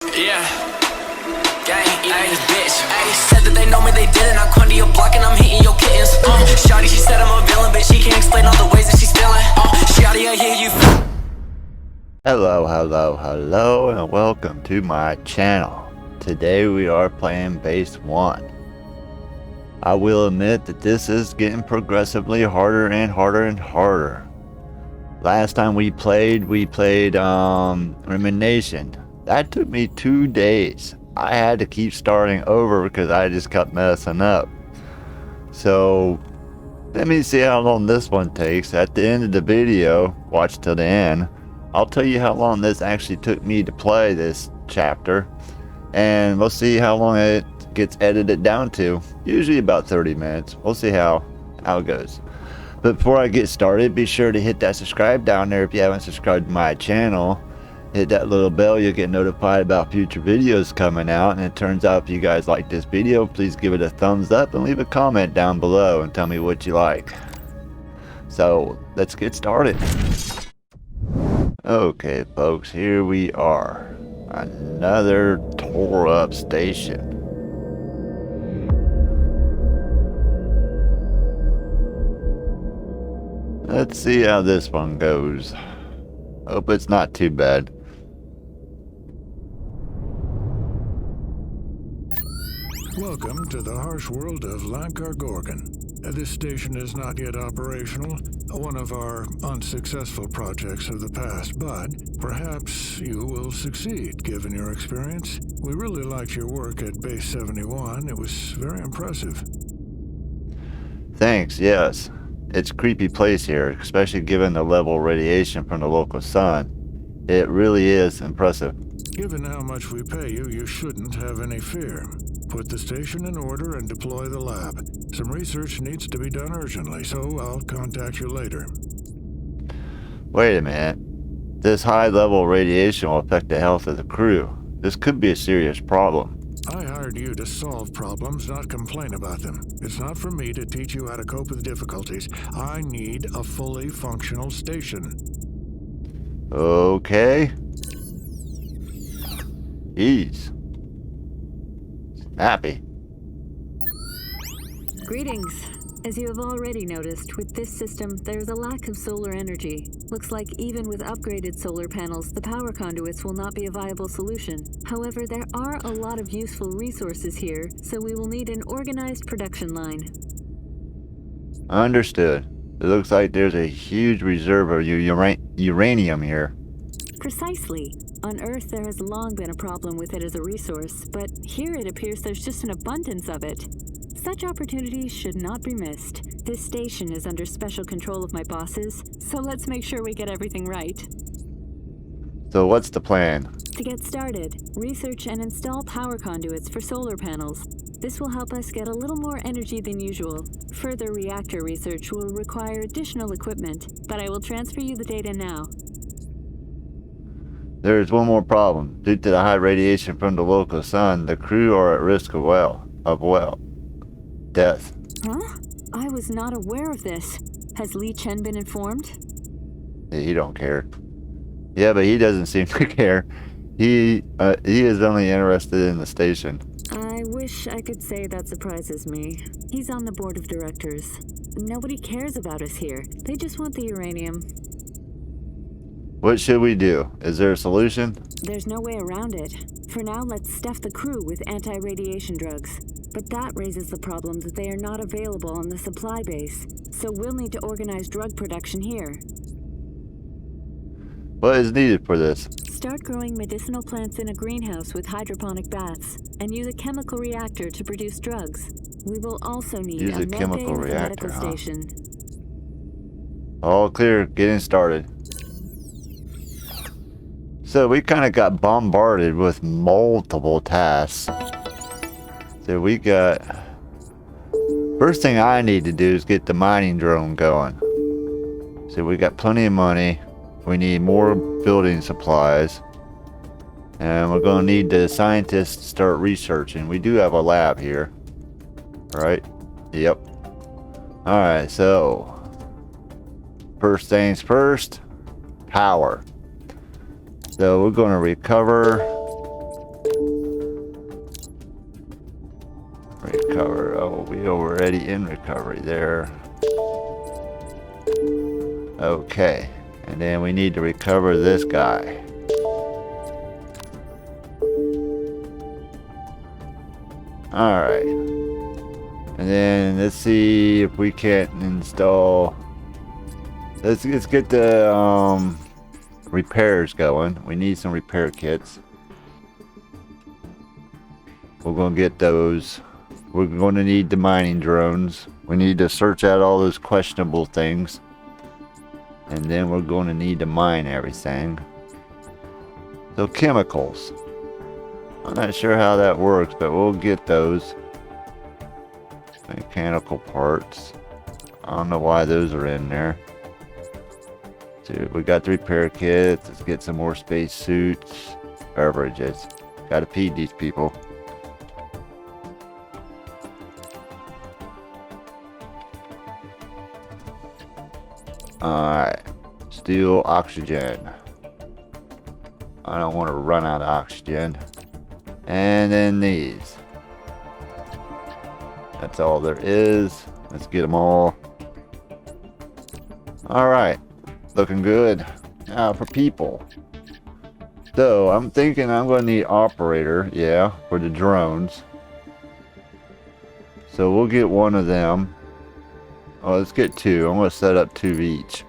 Yeah, gang, ayy, bitch. Ayy, said that they know me, they didn't. I'm coming to your block and I'm hitting your kittens. Shawty, she said I'm a villain, but she can't explain all the ways that she's feeling. Shawty, I hear you. Hello, and welcome to my channel. Today we are playing base 1. I will admit that this is getting progressively harder and harder. Last time we played Rumination. That took me 2 days. I had to keep starting over because I just kept messing up. So let me see how long this one takes. At the end of the video, watch till the end, I'll tell you how long this actually took me to play this chapter, and we'll see how long it gets edited down to. Usually about 30 minutes. We'll see how it goes. But before I get started, be sure to hit that subscribe down there if you haven't subscribed to my channel. Hit that little bell, you'll get notified about future videos coming out. And it turns out if you guys like this video, please give it a thumbs up and leave a comment down below and tell me what you like. So let's get started. Okay folks, here we are. Another tore up station. Let's see how this one goes. Hope it's not too bad. Welcome to the harsh world of Lankar Gorgon. This station is not yet operational, one of our unsuccessful projects of the past, but perhaps you will succeed given your experience. We really liked your work at Base 71. It was very impressive. Thanks, yes. It's a creepy place here, especially given the level of radiation from the local sun. It really is impressive. Given how much we pay you, you shouldn't have any fear. Put the station in order and deploy the lab. Some research needs to be done urgently, so I'll contact you later. Wait a minute. This high level of radiation will affect the health of the crew. This could be a serious problem. I hired you to solve problems, not complain about them. It's not for me to teach you how to cope with difficulties. I need a fully functional station. Okay. Jeez. Snappy. Greetings. As you have already noticed, with this system, there's a lack of solar energy. Looks like even with upgraded solar panels, the power conduits will not be a viable solution. However, there are a lot of useful resources here, so we will need an organized production line. Understood. It looks like there's a huge reserve of uranium here. Precisely. On Earth, there has long been a problem with it as a resource, but here it appears there's just an abundance of it. Such opportunities should not be missed. This station is under special control of my bosses, so let's make sure we get everything right. So what's the plan? To get started, research and install power conduits for solar panels. This will help us get a little more energy than usual. Further reactor research will require additional equipment, but I will transfer you the data now. There's one more problem. Due to the high radiation from the local sun, the crew are at risk of death. Huh? I was not aware of this. Has Li Chen been informed? He don't care. Yeah, but he doesn't seem to care. He is only interested in the station. I wish I could say that surprises me. He's on the board of directors. Nobody cares about us here. They just want the uranium. What should we do? Is there a solution? There's no way around it. For now, let's stuff the crew with anti-radiation drugs. But that raises the problem that they are not available on the supply base. So we'll need to organize drug production here. What is needed for this? Start growing medicinal plants in a greenhouse with hydroponic baths, and use a chemical reactor to produce drugs. We will also need Use a chemical med reactor, medical station. All clear, getting started. So we kind of got bombarded with multiple tasks. So we got... First thing I need to do is get the mining drone going. So we got plenty of money. We need more building supplies. And we're going to need the scientists to start researching. We do have a lab here. Right? Yep. Alright, so... First things first. Power. So we're going to recover recover. Oh, we already in recovery there. Okay. And then we need to recover this guy. Alright. And then let's see if we can't install... Let's get the repairs going. We need some repair kits. We're going to get those. We're going to need the mining drones. We need to search out all those questionable things. And then we're going to need to mine everything. So chemicals. I'm not sure how that works, but we'll get those. Mechanical parts. I don't know why those are in there. So we got the repair kits. Let's get some more space suits. Beverages. Gotta feed these people. Alright. Steel oxygen. I don't want to run out of oxygen. And then these. That's all there is. Let's get them all. Alright. Looking good. Now for people. So I'm thinking I'm going to need operator. Yeah. For the drones. So we'll get one of them. Oh, let's get two. I'm going to set up two each.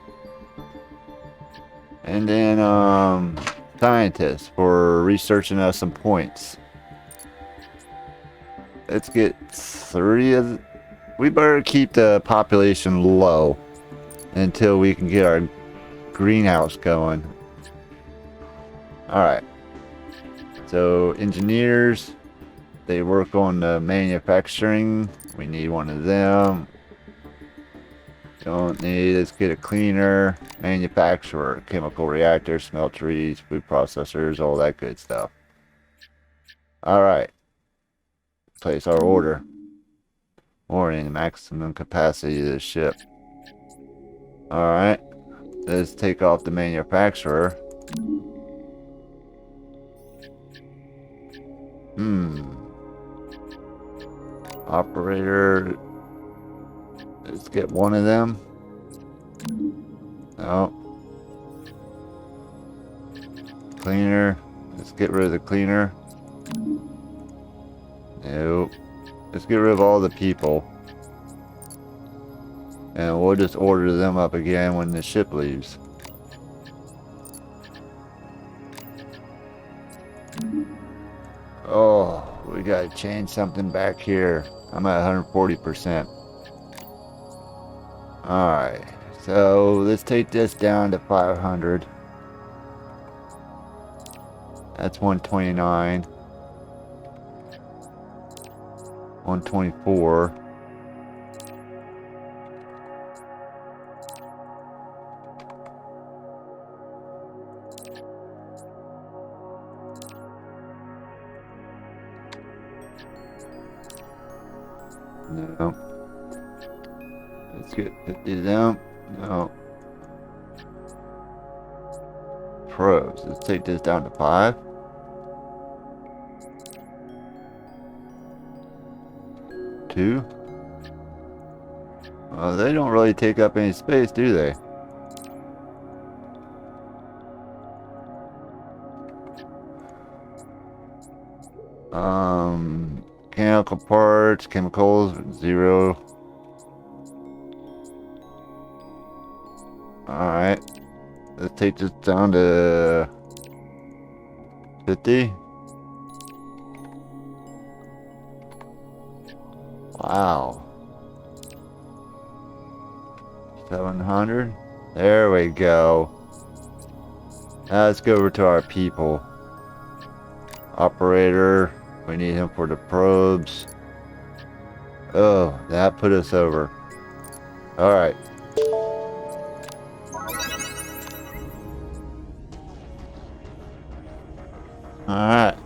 And then, scientists for researching us some points. Let's get three of... We better keep the population low until we can get our greenhouse going. Alright. So, engineers, they work on the manufacturing. We need one of them. Don't need, let's get a cleaner, manufacturer, chemical reactors, smelteries, food processors, all that good stuff. Alright. Place our order. Warning, the maximum capacity of the ship. Alright. Let's take off the manufacturer. Operator. Let's get one of them. No. Cleaner. Let's get rid of the cleaner. Nope. Let's get rid of all the people. And we'll just order them up again when the ship leaves. Oh, we gotta change something back here. I'm at 140%. Alright, so let's take this down to 500. That's 129. 124. No. Let's get 50 of them. No. Probes. Let's take this down to 5. Two. They don't really take up any space, do they? Mechanical parts, chemicals, 0. Alright. Let's take this down to 50. Wow. 700. There we go. Now let's go over to our people. Operator. We need him for the probes. Oh, that put us over. Alright. Alright.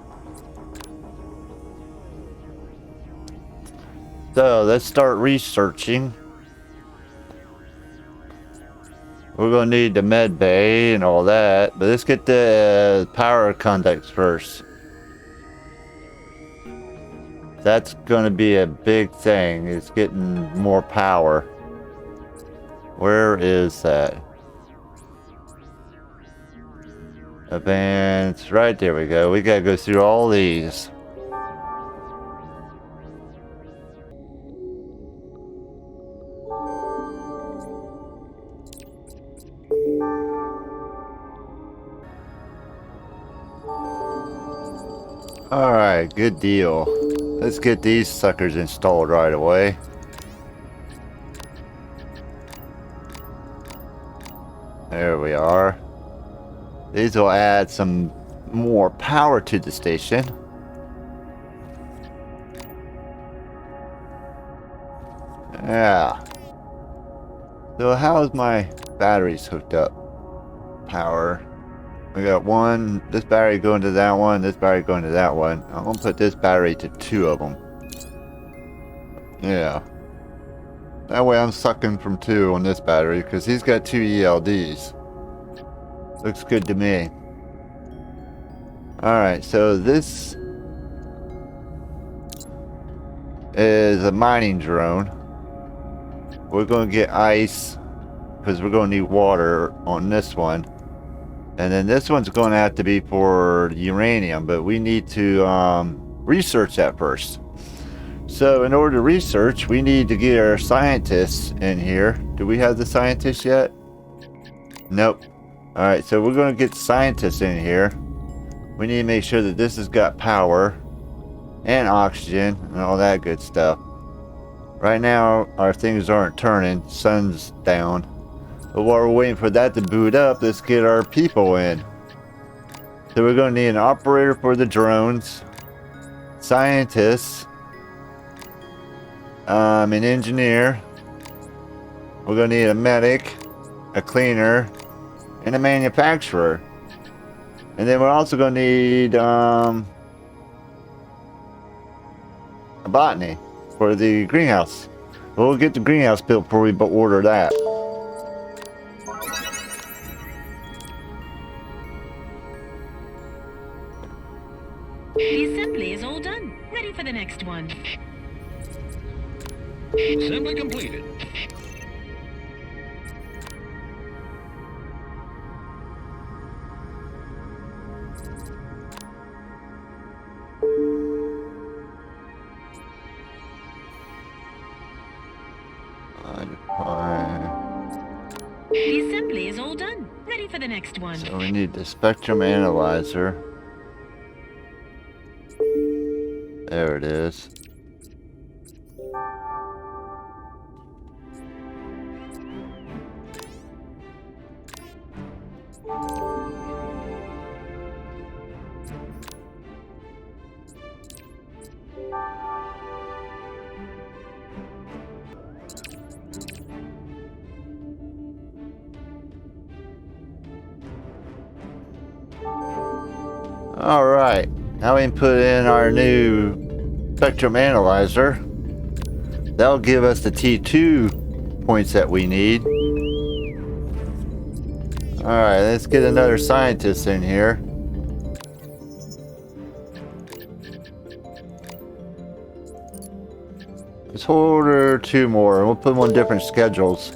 So, let's start researching. We're going to need the med bay and all that. But let's get the power conducts first. That's going to be a big thing. It's getting more power. Where is that? Advance. Right, there we go. We got to go through all these. Alright, good deal. Let's get these suckers installed right away. There we are. These will add some more power to the station. Yeah. So how's my batteries hooked up? Power. We got one, this battery going to that one, this battery going to that one. I'm going to put this battery to 2 of them. Yeah. That way I'm sucking from 2 on this battery because he's got 2 ELDs. Looks good to me. Alright, so this is a mining drone. We're going to get ice because we're going to need water on this one. And then this one's going to have to be for uranium, but we need to research that first. So in order to research, we need to get our scientists in here. Do we have the scientists yet? Nope. Alright, so we're going to get scientists in here. We need to make sure that this has got power and oxygen and all that good stuff. Right now, our things aren't turning. Sun's down. But while we're waiting for that to boot up, let's get our people in. So we're going to need an operator for the drones, scientists, an engineer. We're going to need a medic, a cleaner, and a manufacturer. And then we're also going to need a botany for the greenhouse. We'll get the greenhouse built before we order that. The assembly is all done. Ready for the next one. Assembly completed. The assembly is all done. Ready for the next one. So we need the spectrum analyzer. There it is. All right, now we can put in our new spectrum analyzer. That'll give us the T2 points that we need. All right, let's get another scientist in here. Let's order 2 more, and we'll put them on different schedules.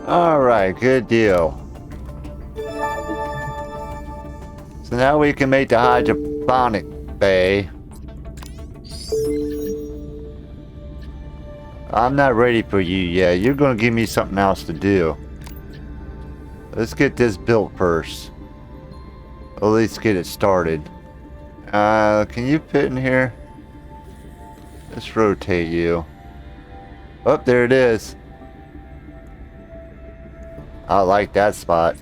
Alright, good deal. So now we can make the hydroponic bay. I'm not ready for you yet. You're gonna give me something else to do. Let's get this built first. At least get it started. Can you fit in here? Let's rotate you. Oh, there it is. I like that spot.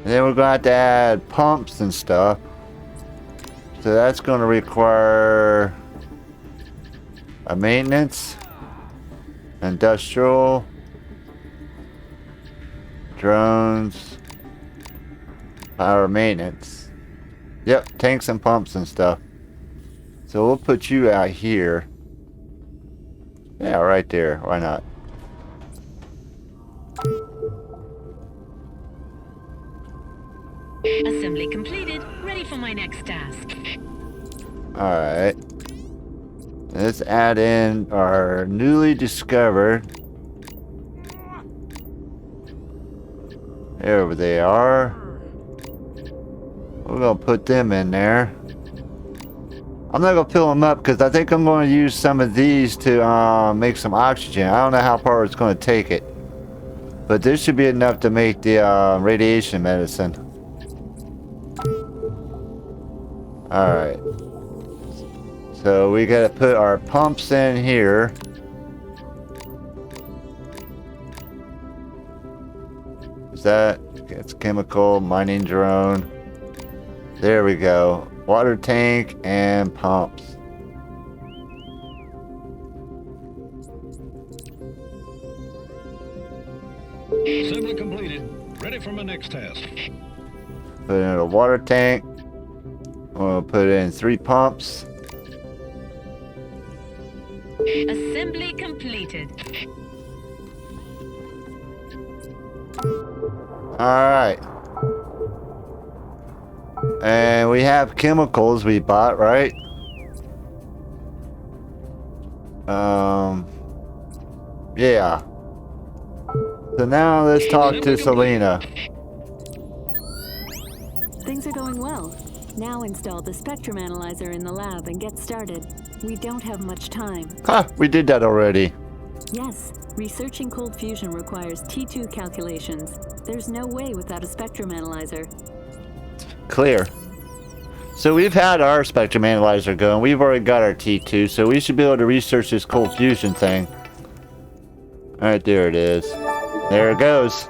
And then we're gonna have to add pumps and stuff. So that's gonna require a maintenance, industrial, drones, power maintenance. Yep, tanks and pumps and stuff. So we'll put you out here. Yeah, right there. Why not? Assembly completed. Ready for my next task. Alright. Let's add in our newly discovered. There they are. We're gonna put them in there. I'm not gonna fill them up because I think I'm going to use some of these to make some oxygen. I don't know how far it's going to take it, but this should be enough to make the radiation medicine. Alright. So we gotta put our pumps in here. Is that? It's chemical, mining drone. There we go. Water tank and pumps. Assembly completed. Ready for my next task. Put in a water tank. We'll put in 3 pumps. Assembly completed. Alright. And we have chemicals we bought, right? Yeah. So now let's talk to Selena. Things are going well. Now install the spectrum analyzer in the lab and get started. We don't have much time. Huh, we did that already. Yes, researching cold fusion requires T2 calculations. There's no way without a spectrum analyzer. Clear. So we've had our spectrum analyzer going. We've already got our T2, so we should be able to research this cold fusion thing. Alright, there it is. There it goes.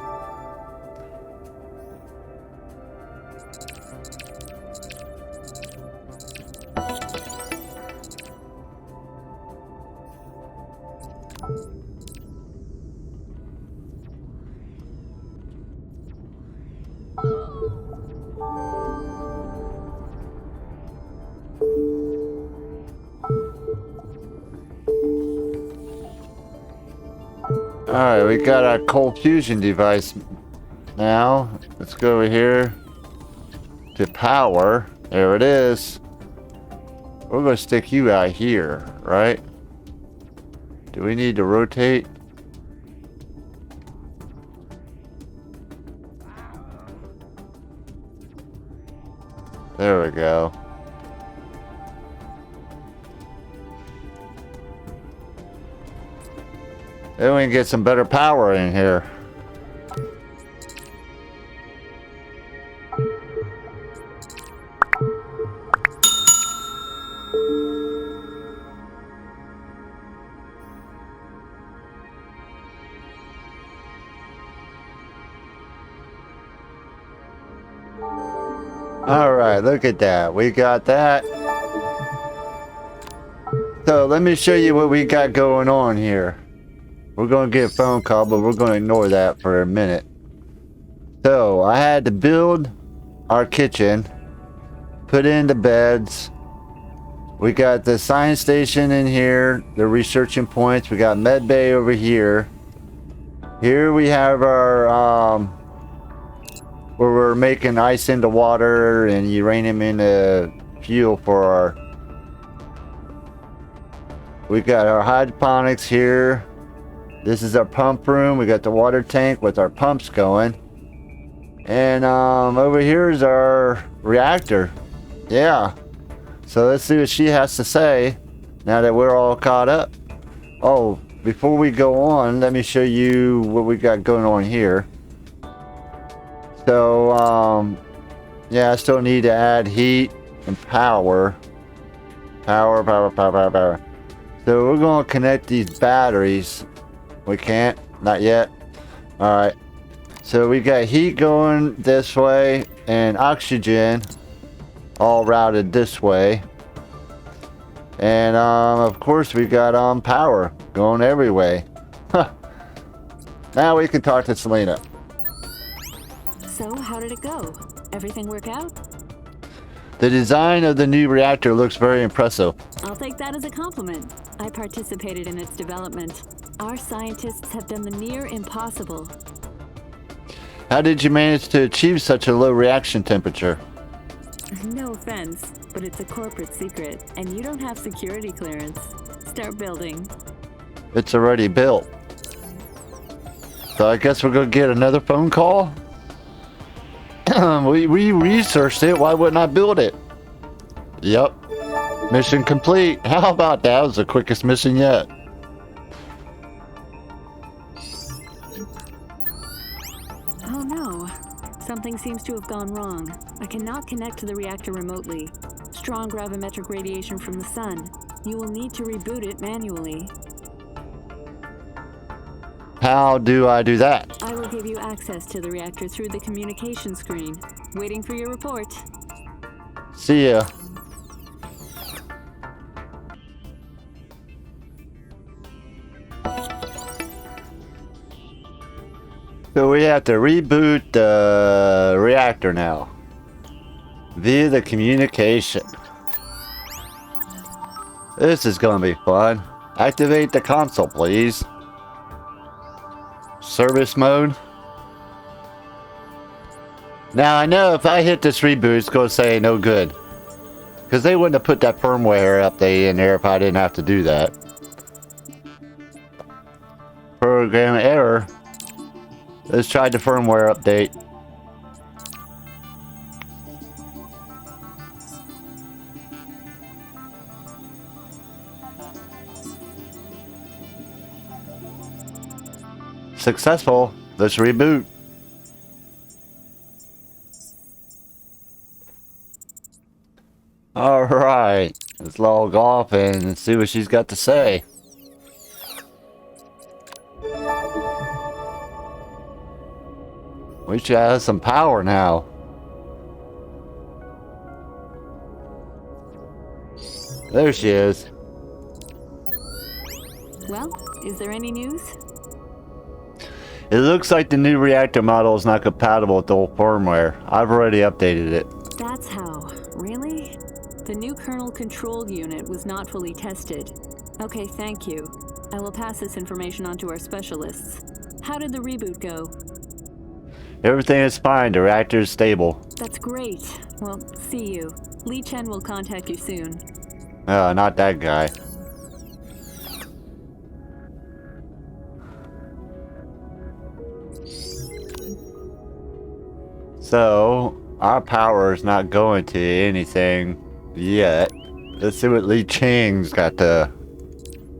Alright, we got our cold fusion device now. Let's go over here to power. There it is. We're going to stick you out here, right? Do we need to rotate? There we go. Then we can get some better power in here. Alright, look at that. We got that. So let me show you what we got going on here. We're going to get a phone call, but we're going to ignore that for a minute. So I had to build our kitchen, put in the beds. We got the science station in here, the researching points. We got med bay over here. Here we have our where we're making ice into water and uranium into fuel for our. We got our hydroponics here. This is our pump room. We got the water tank with our pumps going. And over here is our reactor. Yeah. So let's see what she has to say now that we're all caught up. Oh, before we go on, let me show you what we got going on here. So, yeah, I still need to add heat and power. Power. So we're going to connect these batteries. We can't, not yet. Alright. So we got heat going this way and oxygen all routed this way. And of course we got power going every way. Now we can talk to Selena. So, how did it go? Everything work out? The design of the new reactor looks very impressive. I'll take that as a compliment. I participated in its development. Our scientists have done the near impossible. How did you manage to achieve such a low reaction temperature? No offense, but it's a corporate secret, and you don't have security clearance. Start building. It's already built. So I guess we're gonna get another phone call? we researched it, why wouldn't I build it? Yep. Mission complete. How about that? That was the quickest mission yet. Oh no. Something seems to have gone wrong. I cannot connect to the reactor remotely. Strong gravimetric radiation from the sun. You will need to reboot it manually. How do I do that? I will give you access to the reactor through the communication screen. Waiting for your report. See ya. So we have to reboot the reactor now. Via the communication. This is gonna be fun. Activate the console, please. Service mode. Now I know if I hit this reboot, it's gonna say no good. Because they wouldn't have put that firmware update in there if I didn't have to do that. Program error. Let's try the firmware update. Successful. Let's reboot. Alright. Let's log off and see what she's got to say. We should have some power now. There she is. Well, is there any news? It looks like the new reactor model is not compatible with the old firmware. I've already updated it. That's how. Really? The new kernel control unit was not fully tested. Okay, thank you. I will pass this information on to our specialists. How did the reboot go? Everything is fine. The reactor is stable. That's great. Well, see you. Lee Chen will contact you soon. Not that guy. So, our power is not going to anything yet. Let's see what Li Ching's got to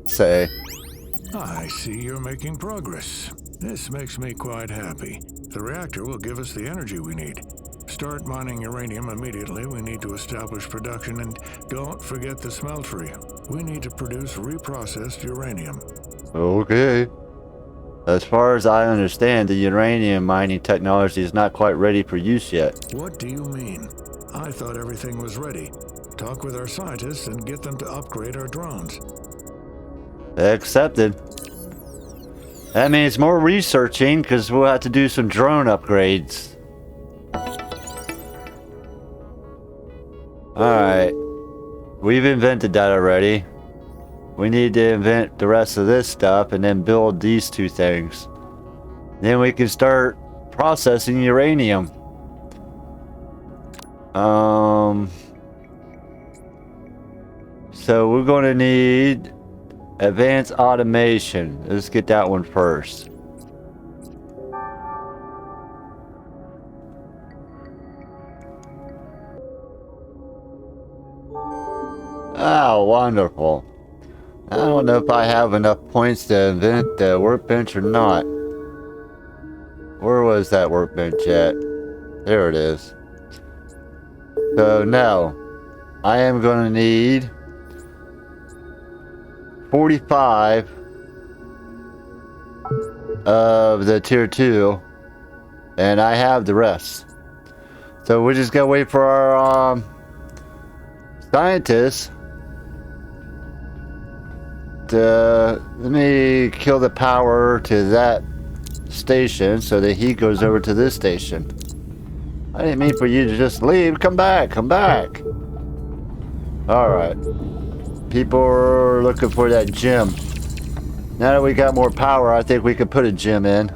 say. I see you're making progress. This makes me quite happy. The reactor will give us the energy we need. Start mining uranium immediately. We need to establish production, and don't forget the smeltery. We need to produce reprocessed uranium. Okay. As far as I understand, the uranium mining technology is not quite ready for use yet. What do you mean? I thought everything was ready. Talk with our scientists and get them to upgrade our drones. Accepted. That means more researching, because we'll have to do some drone upgrades. Alright. We've invented that already. We need to invent the rest of this stuff and then build these two things. Then we can start processing uranium. So we're going to need Advanced automation. Let's get that one first. Oh, wonderful. I don't know if I have enough points to invent the workbench or not. Where was that workbench at? There it is. So now, I am going to need 45 of the tier 2, and I have the rest. So we're just going to wait for our scientists to let me kill the power to that station so that he goes over to this station. I didn't mean for you to just leave. Come back, come back. Alright. People are looking for that gym. Now that we got more power, I think we could put a gym in.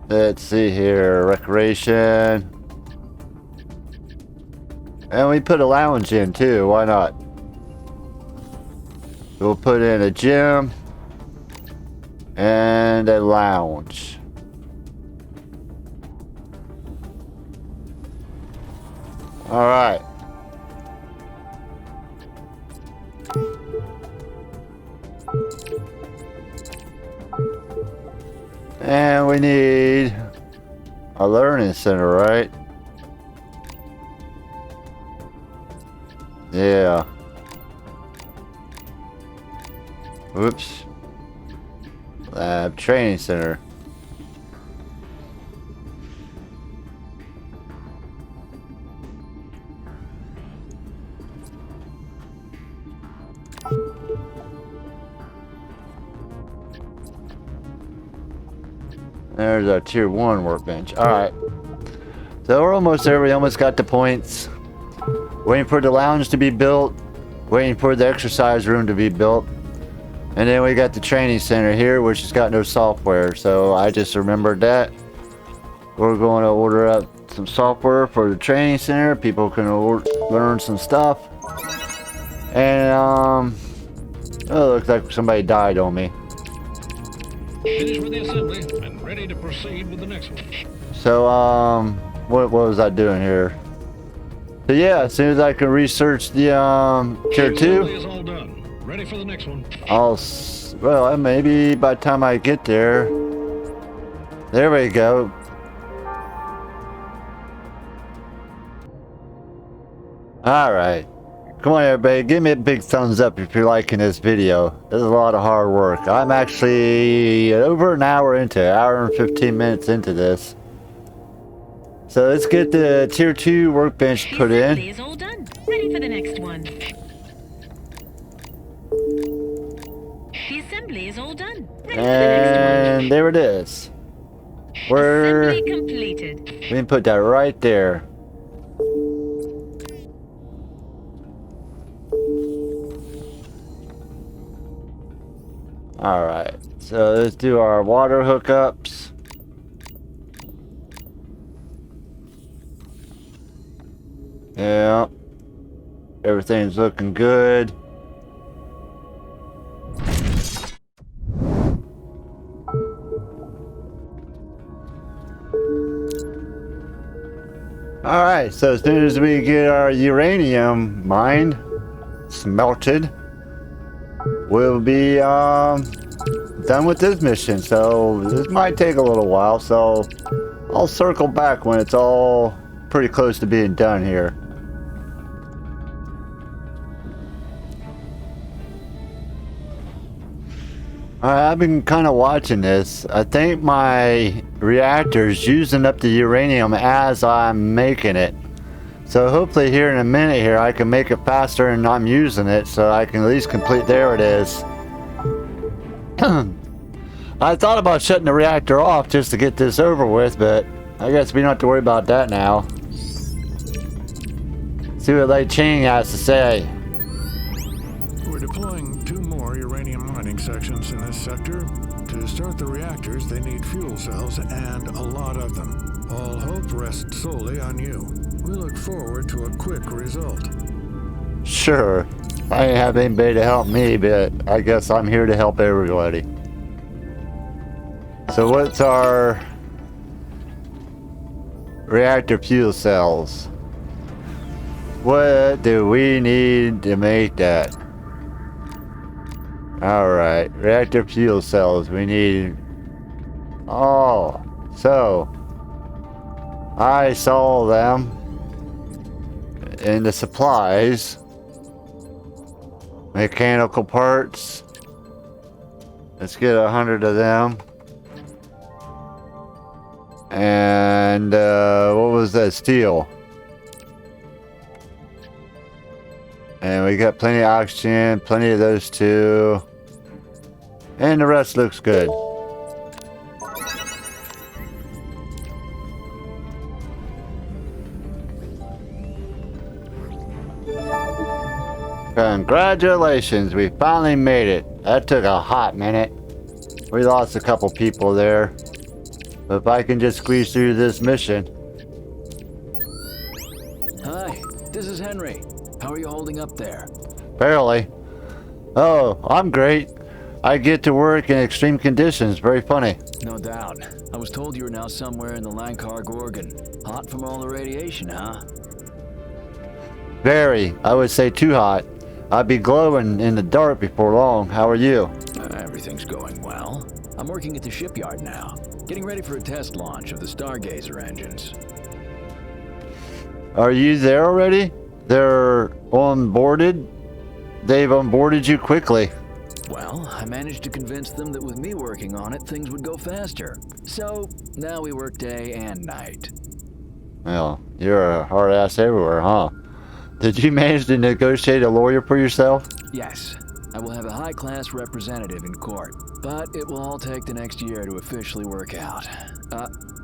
Let's see here. Recreation. And we put a lounge in too. Why not? We'll put in a gym and a lounge. All right. And we need a learning center, right? Yeah. Oops. Lab training center. There's our tier 1 workbench. Alright. So we're almost there. We almost got the points. Waiting for the lounge to be built. Waiting for the exercise room to be built. And then we got the training center here, which has got no software. So I just remembered that. We're going to order up some software for the training center. People can learn some stuff. And, oh, it looks like somebody died on me. Finished with the assembly and ready to proceed with the next one. So, what was I doing here? So yeah, as soon as I can research the, tier 2. Assembly is all done. Ready for the next one. Well, maybe by the time I get there. There we go. Alright. Come on everybody, give me a big thumbs up if you're liking this video. This is a lot of hard work. I'm actually over an hour into it, hour and 15 minutes into this. So let's get the tier 2 workbench put The in. assembly is all done. Ready for the next one. The assembly is all done. Ready for the next And one. there it is. Assembly completed. We can put that right there. Alright, so let's do our water hookups. Yeah, everything's looking good. Alright, so as soon as we get our uranium mined, smelted, we'll be done with this mission. So this might take a little while, so I'll circle back when it's all pretty close to being done here. I've been kind of watching this. I think my reactor's using up the uranium as I'm making it. So hopefully here in a minute here I can make it faster and I'm using it so I can at least complete. There it is. I thought about shutting the reactor off just to get this over with, but I guess we don't have to worry about that now. See what Lei Ching has to say. We're deploying 2 more uranium mining sections in this sector. To start the reactors, they need fuel cells and a lot of them. All hope rests solely on you. We look forward to a quick result. Sure. I didn't have anybody to help me, but I guess I'm here to help everybody. So what's our reactor fuel cells? What do we need to make that? Alright, reactor fuel cells. We need... Oh, so I saw them in the supplies. Mechanical parts. Let's get 100 of them. And what was that? Steel. And we got plenty of oxygen, plenty of those too. And the rest looks good. Congratulations, we finally made it. That took a hot minute. We lost a couple people there. But if I can just squeeze through this mission. Hi, this is Henry. How are you holding up there? Barely. Oh, I'm great. I get to work in extreme conditions. Very funny. No doubt. I was told you were now somewhere in the Lankar Gorgon. Hot from all the radiation, huh? Very. I would say too hot. I'd be glowing in the dark before long. How are you? Everything's going well. I'm working at the shipyard now, getting ready for a test launch of the Stargazer engines. Are you there already? They're onboarded? They've onboarded you quickly. Well, I managed to convince them that with me working on it, things would go faster. So, now we work day and night. Well, you're a hard ass everywhere, huh? Did you manage to negotiate a lawyer for yourself? Yes. I will have a high-class representative in court, but it will all take the next year to officially work out.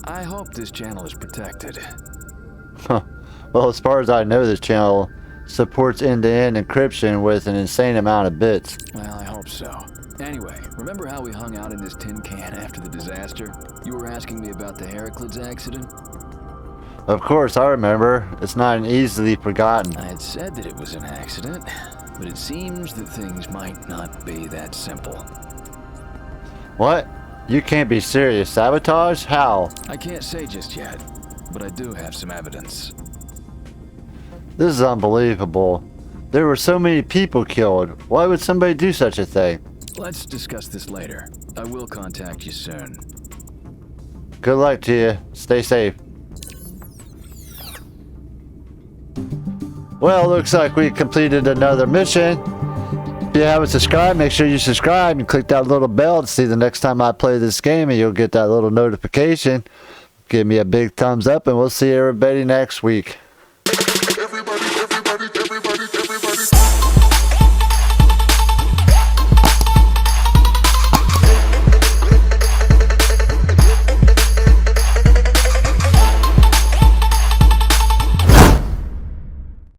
I hope this channel is protected. Huh. Well, as far as I know, this channel supports end-to-end encryption with an insane amount of bits. Well, I hope so. Anyway, remember how we hung out in this tin can after the disaster? You were asking me about the Heraclids accident? Of course, I remember. It's not an easily forgotten. I had said that it was an accident, but it seems that things might not be that simple. What? You can't be serious. Sabotage? How? I can't say just yet, but I do have some evidence. This is unbelievable. There were so many people killed. Why would somebody do such a thing? Let's discuss this later. I will contact you soon. Good luck to you. Stay safe. Well, looks like we completed another mission. If you haven't subscribed, make sure you subscribe and click that little bell to see the next time I play this game, and you'll get that little notification. Give me a big thumbs up, and we'll see everybody next week.